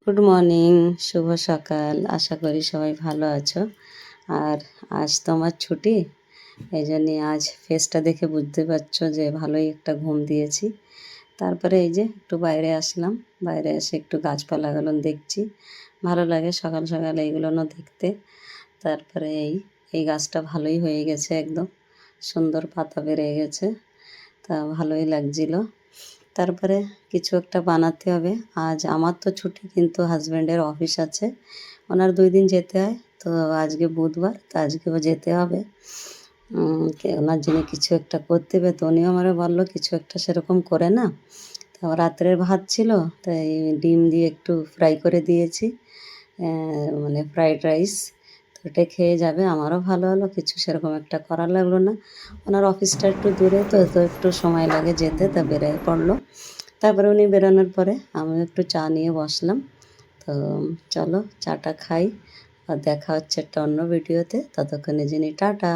Good morning, শুভ সকাল। আশা করি সবাই ভালো আছো। আর আজ তো আমার ছুটি, এই জন্যে আজ ফেসটা দেখে বুঝতে পারছো যে ভালোই একটা ঘুম দিয়েছি। তারপরে এই যে একটু বাইরে আসলাম, বাইরে এসে একটু গাছপালাগুলো দেখছি। ভালো লাগে সকাল সকাল এইগুলোও দেখতে। তারপরে এই গাছটা ভালোই হয়ে গেছে, একদম সুন্দর পাতা বেরিয়ে গেছে, তা ভালোই লাগছিল। তারপরে কিছু একটা বানাতে হবে। আজ আমার তো ছুটি, কিন্তু হাজব্যান্ডের অফিস আছে, ওনার 2 দিন যেতে হয়। তো আজকে বুধবার, তো আজকেও যেতে হবে। ওনার জন্য কিছু একটা করতে হবে। তো উনিও আমারে বললো কিছু একটা সেরকম করে না। তো রাত্রের ভাত ছিল, তাই ডিম দিয়ে একটু ফ্রাই করে দিয়েছি, মানে ফ্রাইড রাইস। তো ওটা খেয়ে যাবে, আমারও ভালো হলো, কিছু সেরকম একটা করা লাগলো না। ওনার অফিসটা একটু দূরে, তো একটু সময় লাগে যেতে, তা বেরিয়ে পড়লো। তারপরে উনি বেরোনোর পরে আমিও একটু চা নিয়ে বসলাম। তো চলো চাটা খাই, আর দেখা হচ্ছে একটা অন্য ভিডিওতে। ততক্ষণে জানি টাটা।